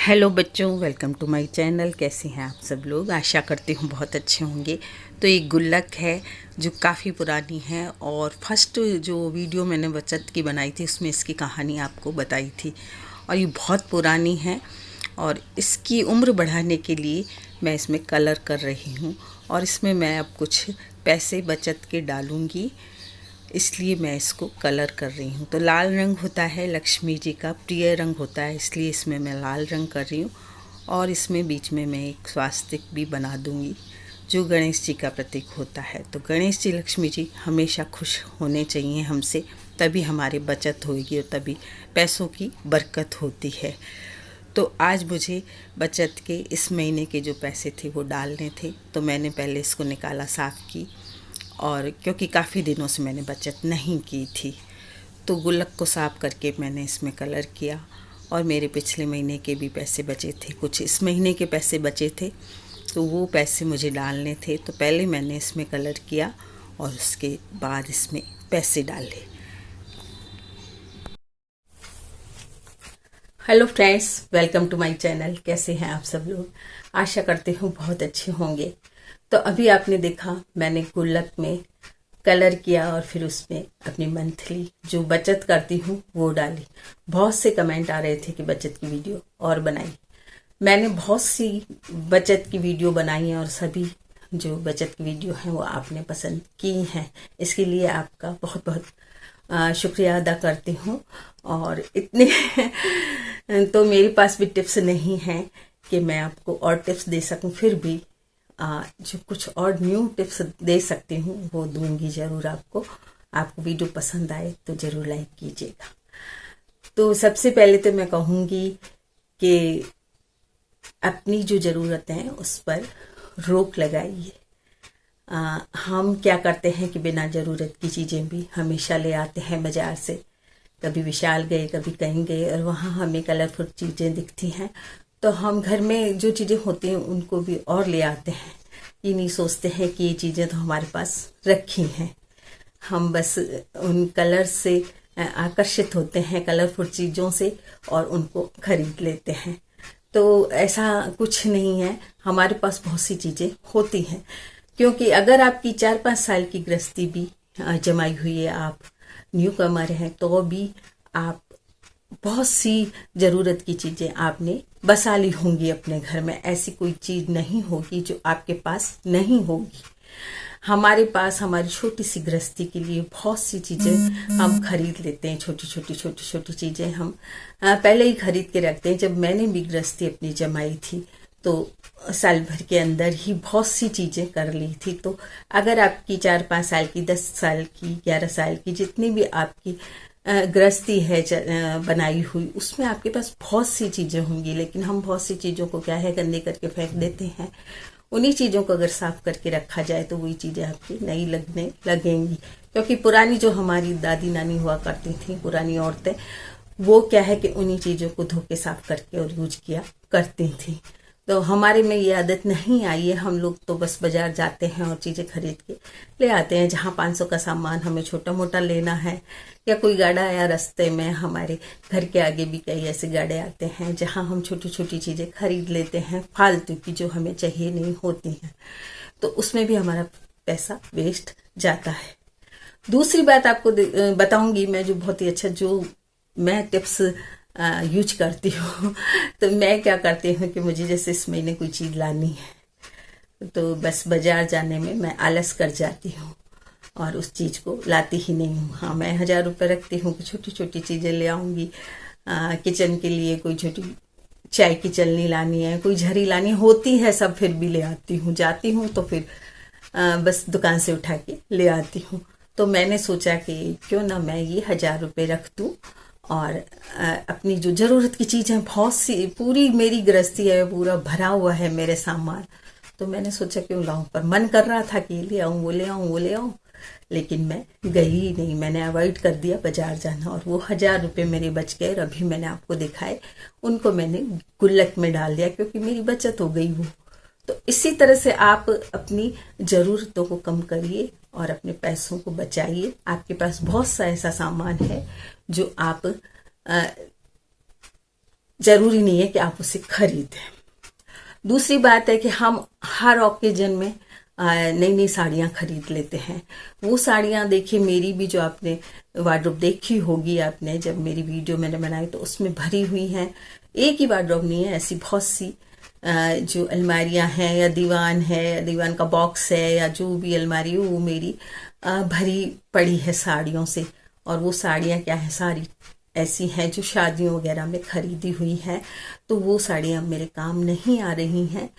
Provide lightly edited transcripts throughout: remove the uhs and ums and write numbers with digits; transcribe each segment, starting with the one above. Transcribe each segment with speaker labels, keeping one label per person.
Speaker 1: Hello बच्चों, welcome to my channel. कैसे हैं आप सब लोग? आशा करती हूँ बहुत अच्छे होंगे। तो ये गुल्लक है जो काफ़ी पुरानी है, और फर्स्ट जो वीडियो मैंने बचत की बनाई थी उसमें इसकी कहानी आपको बताई थी, और ये बहुत पुरानी है। और इसकी उम्र बढ़ाने के लिए मैं इसमें कलर कर रही हूँ, और इसमें मैं अब कुछ पैसे बचत के डालूँगी, इसलिए मैं इसको कलर कर रही हूँ। तो लाल रंग होता है लक्ष्मी जी का प्रिय रंग होता है, इसलिए इसमें मैं लाल रंग कर रही हूँ। और इसमें बीच में मैं एक स्वास्तिक भी बना दूँगी जो गणेश जी का प्रतीक होता है। तो गणेश जी लक्ष्मी जी हमेशा खुश होने चाहिए हमसे, तभी हमारी बचत होगी और तभी पैसों की बरकत होती है। तो आज मुझे बचत के इस महीने के जो पैसे थे वो डालने थे, तो मैंने पहले इसको निकाला, साफ़ की, और क्योंकि काफ़ी दिनों से मैंने बचत नहीं की थी, तो गुल्लक को साफ़ करके मैंने इसमें कलर किया। और मेरे पिछले महीने के भी पैसे बचे थे, कुछ इस महीने के पैसे बचे थे, तो वो पैसे मुझे डालने थे। तो पहले मैंने इसमें कलर किया और उसके बाद इसमें पैसे डाले। Hello friends, welcome to my channel. कैसे हैं आप सब लोग? आशा करती हूँ बहुत अच्छे होंगे। तो अभी आपने देखा मैंने गुल्लक में कलर किया और फिर उसमें अपनी मंथली जो बचत करती हूँ वो डाली। बहुत से कमेंट आ रहे थे कि बचत की वीडियो और बनाई। मैंने बहुत सी बचत की वीडियो बनाई है और सभी जो बचत की वीडियो हैं वो आपने पसंद की हैं। इसके लिए आपका बहुत बहुत शुक्रिया अदा करती हूँ। और इतने तो मेरे पास भी टिप्स नहीं हैं कि मैं आपको और टिप्स दे सकूं, फिर भी जो कुछ और न्यू टिप्स दे सकती हूँ वो दूंगी ज़रूर आपको। आपको वीडियो पसंद आए तो ज़रूर लाइक कीजिएगा। तो सबसे पहले तो मैं कहूँगी कि अपनी जो ज़रूरतें हैं उस पर रोक लगाइए। हम क्या करते हैं कि बिना ज़रूरत की चीज़ें भी हमेशा ले आते हैं बाज़ार से। कभी विशाल गए, कभी कहीं गए, और वहाँ हमें कलरफुल चीज़ें दिखती हैं, तो हम घर में जो चीज़ें होती हैं उनको भी और ले आते हैं। ये नहीं सोचते हैं कि ये चीज़ें तो हमारे पास रखी हैं। हम बस उन कलर से आकर्षित होते हैं, कलरफुल चीज़ों से, और उनको खरीद लेते हैं। तो ऐसा कुछ नहीं है, हमारे पास बहुत सी चीज़ें होती हैं। क्योंकि अगर आपकी 4-5 साल की गृहस्थी भी जमाई हुई है, आप न्यू कमर हैं, तो भी आप बहुत सी ज़रूरत की चीज़ें आपने बसा ली होंगी अपने घर में। ऐसी कोई चीज़ नहीं होगी जो आपके पास नहीं होगी। हमारे पास हमारी छोटी सी गृहस्थी के लिए बहुत सी चीज़ें हम खरीद लेते हैं। छोटी छोटी चीज़ें हम पहले ही खरीद के रखते हैं। जब मैंने भी गृहस्थी अपनी जमाई थी तो साल भर के अंदर ही बहुत सी चीज़ें कर ली थी। तो अगर आपकी 4-5 साल की, 10 साल की, 11 साल की, जितनी भी आपकी गृहस्थी है बनाई हुई, उसमें आपके पास बहुत सी चीज़ें होंगी, लेकिन हम बहुत सी चीज़ों को क्या है गंदे करके फेंक देते हैं। उन्हीं चीज़ों को अगर साफ करके रखा जाए तो वही चीज़ें आपकी नई लगने लगेंगी। क्योंकि पुरानी जो हमारी दादी नानी हुआ करती थी, पुरानी औरतें, वो क्या है कि उन्हीं चीज़ों को धो के साफ करके और यूज किया करती थी। तो हमारे में ये आदत नहीं आई है। हम लोग तो बस बाजार जाते हैं और चीज़ें खरीद के ले आते हैं। जहाँ 500 का सामान हमें छोटा मोटा लेना है, या कोई गाड़ा आया रास्ते में, हमारे घर के आगे भी कई ऐसे गाड़े आते हैं जहाँ हम छोटी छोटी चीज़ें खरीद लेते हैं फालतू की, जो हमें चाहिए नहीं होती हैं। तो उसमें भी हमारा पैसा वेस्ट जाता है। दूसरी बात आपको बताऊंगी मैं, जो बहुत ही अच्छा, जो मैं टिप्स यूज करती हूँ। तो मैं क्या करती हूँ कि मुझे जैसे इस महीने कोई चीज़ लानी है, तो बस बाजार जाने में मैं आलस कर जाती हूँ और उस चीज़ को लाती ही नहीं हूँ। हाँ, मैं 1000 रुपये रखती हूँ कि छोटी छोटी चीज़ें ले आऊँगी। किचन के लिए कोई छोटी चाय की चलनी लानी है, कोई झरी लानी होती है, सब फिर भी ले आती हूँ। जाती हूँ तो फिर बस दुकान से उठा के ले आती हूँ। तो मैंने सोचा कि क्यों ना मैं ये 1000 रुपये रख दूँ, और अपनी जो ज़रूरत की चीज़ें बहुत सी, पूरी मेरी गृहस्थी है, पूरा भरा हुआ है मेरे सामान, तो मैंने सोचा क्यों लाऊं। पर मन कर रहा था कि ले आऊं, वो ले आऊं, वो ले आऊं, लेकिन मैं गई ही नहीं। मैंने अवॉइड कर दिया बाजार जाना, और वो 1000 रुपये मेरे बच गए। और अभी मैंने आपको दिखाए, उनको मैंने गुल्लक में डाल दिया, क्योंकि मेरी बचत हो गई वो। तो इसी तरह से आप अपनी ज़रूरतों को कम करिए और अपने पैसों को बचाइए। आपके पास बहुत सा ऐसा सामान है जो आप जरूरी नहीं है कि आप उसे खरीदें। दूसरी बात है कि हम हर ओकेजन में नई नई साड़ियाँ खरीद लेते हैं। वो साड़ियाँ देखिए, मेरी भी जो आपने वार्डरोब देखी होगी आपने, जब मेरी वीडियो मैंने बनाई तो उसमें भरी हुई हैं। एक ही वार्डरोब नहीं है, ऐसी बहुत सी जो अलमारियाँ हैं या दीवान है या दीवान का बॉक्स है या जो भी अलमारी हो, वो मेरी भरी पड़ी है साड़ियों से। और वो साड़ियाँ क्या है, सारी ऐसी हैं जो शादियों वगैरह में खरीदी हुई हैं। तो वो साड़ियाँ मेरे काम नहीं आ रही हैं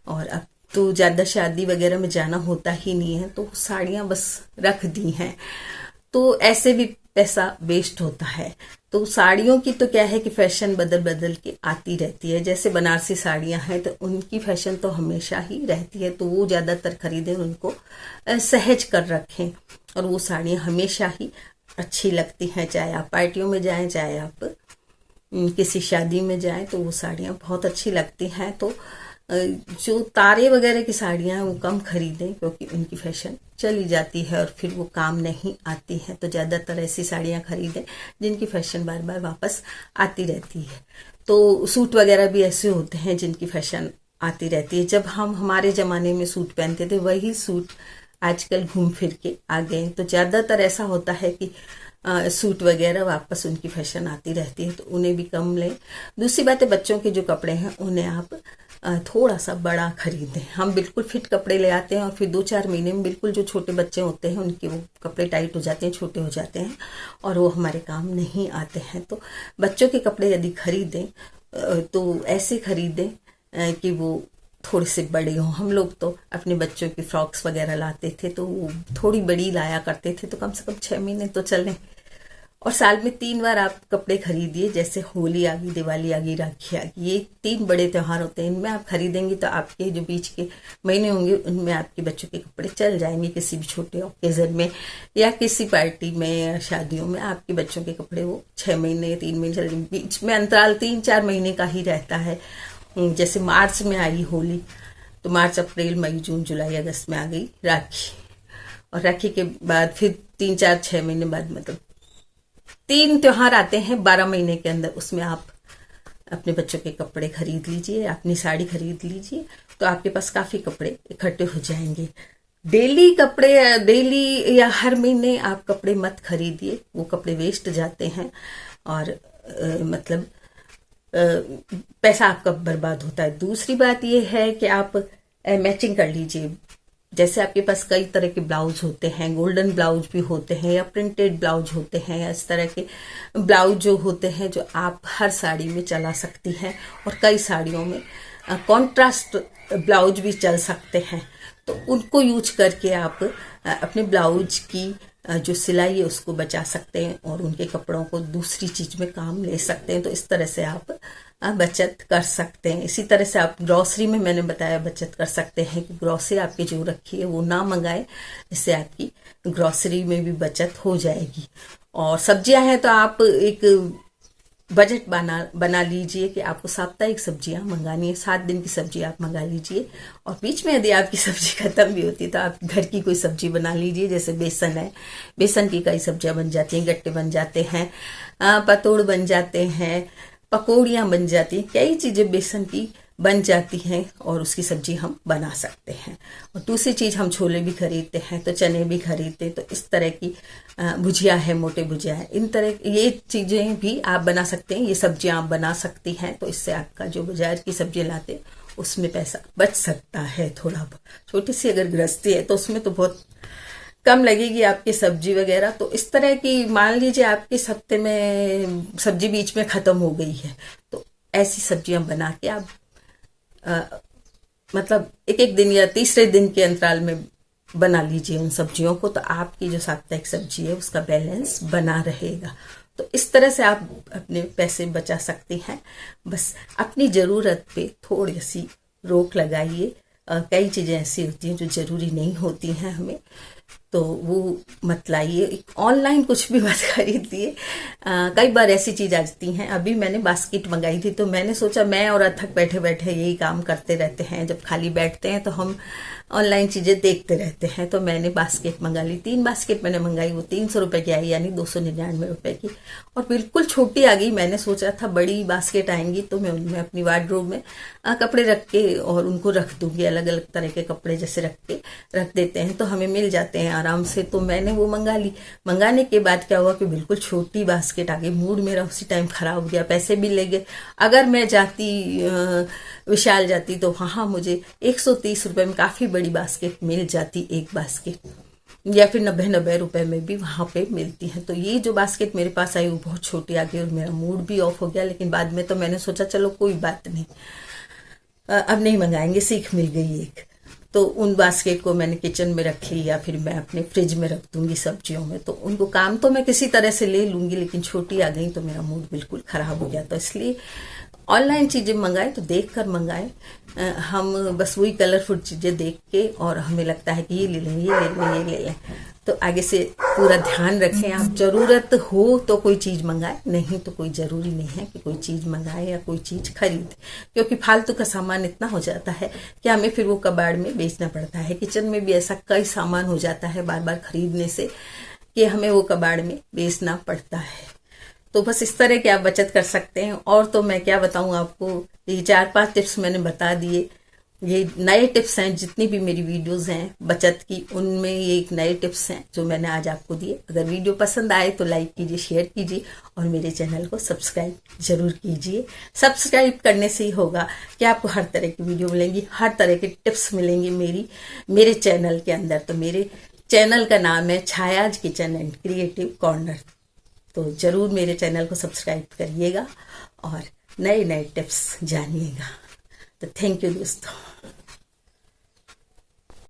Speaker 1: और अब तो ज़्यादा शादी वगैरह में जाना होता ही नहीं है, तो साड़ियाँ बस रख दी हैं। तो ऐसे भी पैसा वेस्ट होता है। तो साड़ियों की तो क्या है कि फैशन बदल बदल के आती रहती है। जैसे बनारसी साड़ियाँ हैं तो उनकी फैशन तो हमेशा ही रहती है, तो वो ज़्यादातर खरीदें, उनको सहेज कर रखें और वो साड़ियाँ हमेशा ही अच्छी लगती हैं। चाहे आप पार्टियों में जाएं, चाहे आप किसी शादी में जाएं, तो वो साड़ियाँ बहुत अच्छी लगती हैं। तो जो तारे वगैरह की साड़ियाँ हैं वो कम खरीदें, क्योंकि उनकी फैशन चली जाती है और फिर वो काम नहीं आती है। तो ज़्यादातर ऐसी साड़ियाँ खरीदें जिनकी फैशन बार बार वापस आती रहती है। तो सूट वगैरह भी ऐसे होते हैं जिनकी फैशन आती रहती है। जब हम हमारे ज़माने में सूट पहनते थे, वही सूट आजकल घूम फिर के आ गए। तो ज़्यादातर ऐसा होता है कि सूट वगैरह वापस उनकी फैशन आती रहती है, तो उन्हें भी कम लें। दूसरी बात है, बच्चों के जो कपड़े हैं उन्हें आप थोड़ा सा बड़ा खरीदें। हम बिल्कुल फिट कपड़े ले आते हैं और फिर 2-4 महीने में बिल्कुल जो छोटे बच्चे होते हैं उनके वो कपड़े टाइट हो जाते हैं, छोटे हो जाते हैं और वो हमारे काम नहीं आते हैं। तो बच्चों के कपड़े यदि खरीदें तो ऐसे खरीदें कि वो थोड़े से बड़े हों। हम लोग तो अपने बच्चों की फ्रॉक्स वगैरह लाते थे तो वो थोड़ी बड़ी लाया करते थे, तो कम से कम 6 महीने तो चलें। और साल में 3 बार आप कपड़े खरीदिए, जैसे होली आ गई, दिवाली आ गई, राखी आ गई, ये 3 बड़े त्योहार होते हैं। इनमें आप खरीदेंगे तो आपके जो बीच के महीने होंगे उनमें आपके बच्चों के कपड़े चल जाएंगे। किसी भी छोटे ओकेजन में या किसी पार्टी में या शादियों में आपके बच्चों के कपड़े वो 6 महीने 3 महीने चल जाएंगे। बीच में अंतराल 3-4 महीने का ही रहता है। जैसे मार्च में आई होली, तो मार्च, अप्रैल, मई, जून, जुलाई, अगस्त में आ गई राखी, और राखी के बाद फिर 3-4-6 महीने बाद, मतलब 3 त्योहार आते हैं 12 महीने के अंदर। उसमें आप अपने बच्चों के कपड़े खरीद लीजिए, अपनी साड़ी खरीद लीजिए, तो आपके पास काफी कपड़े इकट्ठे हो जाएंगे। डेली कपड़े, डेली या हर महीने आप कपड़े मत खरीदिए, वो कपड़े वेस्ट जाते हैं और मतलब पैसा आपका बर्बाद होता है। दूसरी बात यह है कि आप मैचिंग कर लीजिए। जैसे आपके पास कई तरह के ब्लाउज होते हैं, गोल्डन ब्लाउज भी होते हैं या प्रिंटेड ब्लाउज होते हैं, या इस तरह के ब्लाउज जो होते हैं जो आप हर साड़ी में चला सकती हैं। और कई साड़ियों में कॉन्ट्रास्ट ब्लाउज भी चल सकते हैं, तो उनको यूज करके आप अपने ब्लाउज की जो सिलाई है उसको बचा सकते हैं और उनके कपड़ों को दूसरी चीज में काम ले सकते हैं। तो इस तरह से आप बचत कर सकते हैं। इसी तरह से आप ग्रॉसरी में, मैंने बताया, बचत कर सकते हैं कि ग्रॉसरी आपकी जो रखी है वो ना मंगाए, इससे आपकी ग्रॉसरी में भी बचत हो जाएगी। और सब्जियां हैं तो आप एक बजट बना लीजिए कि आपको साप्ताहिक सब्जियां मंगानी है, 7 दिन की सब्जी आप मंगा लीजिए। और बीच में यदि आपकी सब्जी खत्म भी होती है तो आप घर की कोई सब्जी बना लीजिए। जैसे बेसन है, बेसन की कई सब्जियां बन जाती हैं, गट्टे बन जाते हैं, पतोड़ बन जाते हैं, पकौड़ियां बन जाती हैं, कई चीजें बेसन की बन जाती हैं और उसकी सब्जी हम बना सकते हैं। और दूसरी चीज, हम छोले भी खरीदते हैं तो चने भी खरीदते हैं, तो इस तरह की भुजिया है, मोटे भुजिया है, इन तरह ये चीजें भी आप बना सकते हैं, ये सब्जियां आप बना सकती हैं। तो इससे आपका जो बाजार की सब्जी लाते उसमें पैसा बच सकता है थोड़ा बहुत। छोटी सी अगर गृहस्थी है तो उसमें तो बहुत कम लगेगी आपकी सब्जी वगैरह। तो इस तरह की, मान लीजिए आपके हफ्ते में सब्जी बीच में खत्म हो गई है, तो ऐसी सब्जियां बना के आप मतलब एक दिन या तीसरे दिन के अंतराल में बना लीजिए उन सब्जियों को, तो आपकी जो साप्ताहिक सब्जी है उसका बैलेंस बना रहेगा। तो इस तरह से आप अपने पैसे बचा सकती हैं। बस अपनी जरूरत पे थोड़ी सी रोक लगाइए। कई चीजें ऐसी होती हैं जो जरूरी नहीं होती हैं हमें तो वो मत लाइए, ऑनलाइन कुछ भी मत खरीदिए। कई बार ऐसी चीज आ जाती हैं। अभी मैंने बास्केट मंगाई थी, तो मैंने सोचा, मैं और अथक बैठे बैठे यही काम करते रहते हैं, जब खाली बैठते हैं तो हम ऑनलाइन चीजें देखते रहते हैं, तो मैंने बास्केट मंगा ली। 3 बास्केट मैंने मंगाई, वो 300 रुपए की आई, यानी 299 रुपए की, और बिल्कुल छोटी आ गई। मैंने सोचा था बड़ी बास्केट आएंगी तो मैं उनमें अपनी वार्डरोब में कपड़े रख के और उनको रख दूंगी, अलग अलग तरह के कपड़े जैसे रख देते हैं तो हमें मिल जाते हैं आराम से। तो मैंने वो मंगा ली। मंगाने के बाद क्या हुआ कि बिल्कुल छोटी बास्केट आ गई। मूड मेरा उसी टाइम खराब हो गया, पैसे भी ले गए। अगर मैं जाती विशाल जाती तो वहां मुझे 130 रुपए में काफी बड़ी बास्केट मिल जाती, एक बास्केट, या फिर 90 रुपए में भी वहां पे मिलती है। तो ये जो बास्केट मेरे पास आई वो बहुत छोटी आ गई और मेरा मूड भी ऑफ हो गया। लेकिन बाद में तो मैंने सोचा चलो कोई बात नहीं, अब नहीं मंगाएंगे, सीख मिल गई एक। तो उन बास्केट को मैंने किचन में रखी, या फिर मैं अपने फ्रिज में रख दूंगी सब्जियों में। तो उनको काम तो मैं किसी तरह से ले लूंगी, लेकिन छोटी आ गई तो मेरा मूड बिल्कुल खराब हो गया। तो इसलिए ऑनलाइन चीजें मंगाएं तो देख कर मंगाएं। हम बस वही कलरफुल चीजें देख के और हमें लगता है कि ये ले लें, ये ले लें, ये ले लें, तो आगे से पूरा ध्यान रखें। आप जरूरत हो तो कोई चीज मंगाए, नहीं तो कोई जरूरी नहीं है कि कोई चीज मंगाए या कोई चीज खरीदे, क्योंकि फालतू का सामान इतना हो जाता है कि हमें फिर वो कबाड़ में बेचना पड़ता है। किचन में भी ऐसा कई सामान हो जाता है बार बार खरीदने से कि हमें वो कबाड़ में बेचना पड़ता है। तो बस इस तरह की आप बचत कर सकते हैं। और तो मैं क्या बताऊं आपको, ये 4-5 टिप्स मैंने बता दिए। ये नए टिप्स हैं, जितनी भी मेरी वीडियोस हैं बचत की, उनमें ये एक नए टिप्स हैं जो मैंने आज आपको दिए। अगर वीडियो पसंद आए तो लाइक कीजिए, शेयर कीजिए और मेरे चैनल को सब्सक्राइब जरूर कीजिए। सब्सक्राइब करने से ही होगा कि आपको हर तरह की वीडियो मिलेंगी, हर तरह की टिप्स मिलेंगी मेरे चैनल के अंदर। तो मेरे चैनल का नाम है छायाज किचन एंड क्रिएटिव कॉर्नर। तो जरूर मेरे चैनल को सब्सक्राइब करिएगा और नए नए टिप्स जानिएगा। तो थैंक यू दोस्तों।